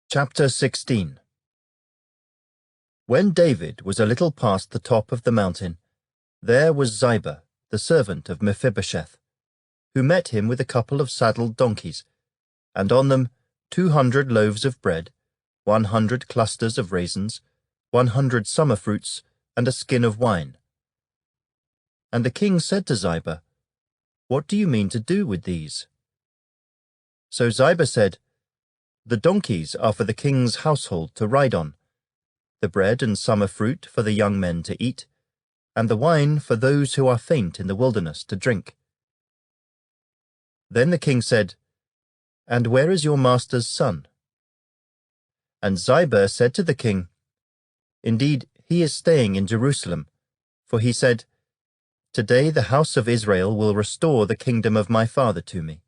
Chapter 16. When David was a little past the top of the mountain, there was Ziba, the servant of Mephibosheth, who met him with a couple of saddled donkeys, and on them 200 loaves of bread, 100 clusters of raisins, 100 summer fruits, and a skin of wine. And the king said to Ziba, "What do you mean to do with these?" So Ziba said, "The donkeys are for the king's household to ride on, the bread and summer fruit for the young men to eat, and the wine for those who are faint in the wilderness to drink." Then the king said, "And where is your master's son?" And Ziba said to the king, "Indeed, he is staying in Jerusalem, for he said, 'Today the house of Israel will restore the kingdom of my father to me.'"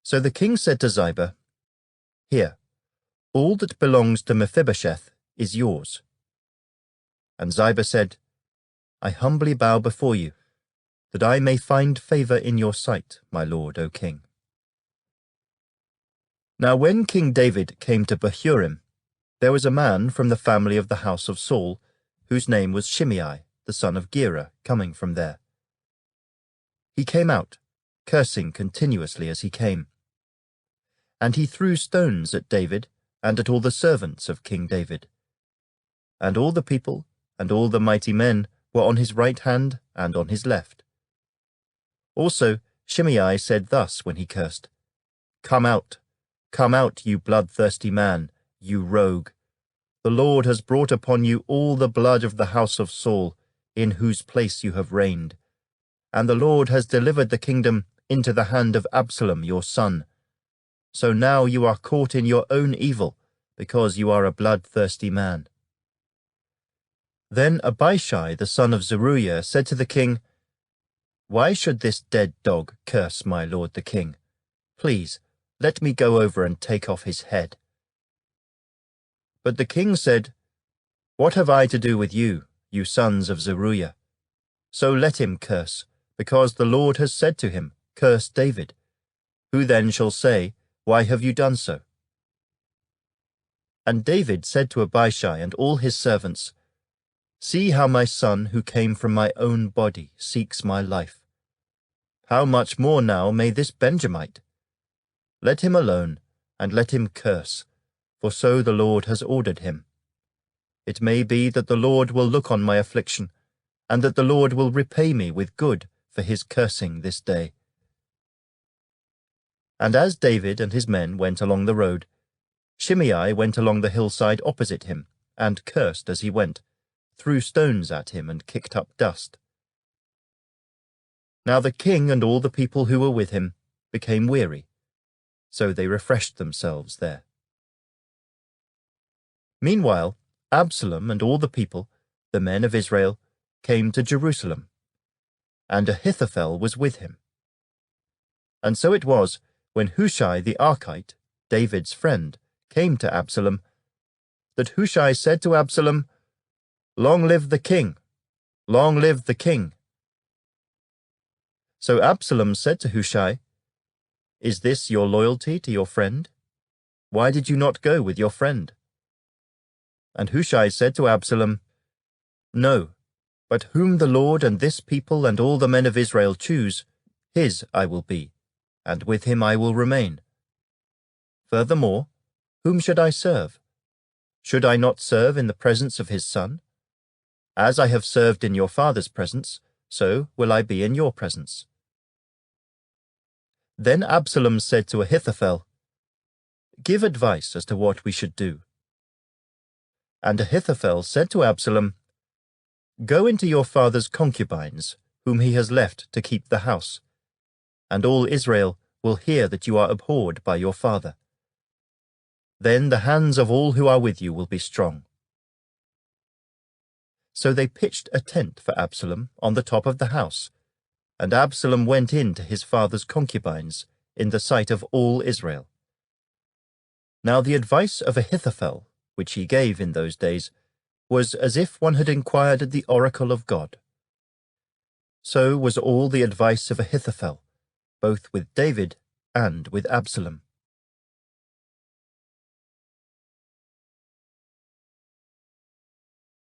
So the king said to Ziba, "Here, all that belongs to Mephibosheth is yours." And Ziba said, "I humbly bow before you, that I may find favor in your sight, my lord, O king." Now when King David came to Bahurim, there was a man from the family of the house of Saul, whose name was Shimei, the son of Gera, coming from there. He came out, cursing continuously as he came. And he threw stones at David and at all the servants of King David. And all the people and all the mighty men were on his right hand and on his left. Also Shimei said thus when he cursed, come out, you bloodthirsty man, you rogue. The Lord has brought upon you all the blood of the house of Saul, in whose place you have reigned. And the Lord has delivered the kingdom into the hand of Absalom your son. So now you are caught in your own evil, because you are a bloodthirsty man." Then Abishai the son of Zeruiah said to the king, "Why should this dead dog curse my lord the king? Please, let me go over and take off his head." But the king said, "What have I to do with you, you sons of Zeruiah? So let him curse, because the Lord has said to him, 'Curse David.' Who then shall say, 'Why have you done so?'" And David said to Abishai and all his servants, "See how my son who came from my own body seeks my life. How much more now may this Benjamite? Let him alone, and let him curse, for so the Lord has ordered him. It may be that the Lord will look on my affliction, and that the Lord will repay me with good for his cursing this day." And as David and his men went along the road, Shimei went along the hillside opposite him, and cursed as he went, threw stones at him and kicked up dust. Now the king and all the people who were with him became weary, so they refreshed themselves there. Meanwhile, Absalom and all the people, the men of Israel, came to Jerusalem, and Ahithophel was with him. And so it was, when Hushai the Archite, David's friend, came to Absalom, that Hushai said to Absalom, "Long live the king! Long live the king!" So Absalom said to Hushai, "Is this your loyalty to your friend? Why did you not go with your friend?" And Hushai said to Absalom, "No, but whom the Lord and this people and all the men of Israel choose, his I will be, and with him I will remain. Furthermore, whom should I serve? Should I not serve in the presence of his son? As I have served in your father's presence, so will I be in your presence." Then Absalom said to Ahithophel, "Give advice as to what we should do." And Ahithophel said to Absalom, "Go into your father's concubines, whom he has left to keep the house, and all Israel will hear that you are abhorred by your father. Then the hands of all who are with you will be strong." So they pitched a tent for Absalom on the top of the house, and Absalom went in to his father's concubines in the sight of all Israel. Now the advice of Ahithophel, which he gave in those days, was as if one had inquired at the oracle of God. So was all the advice of Ahithophel, both with David and with Absalom.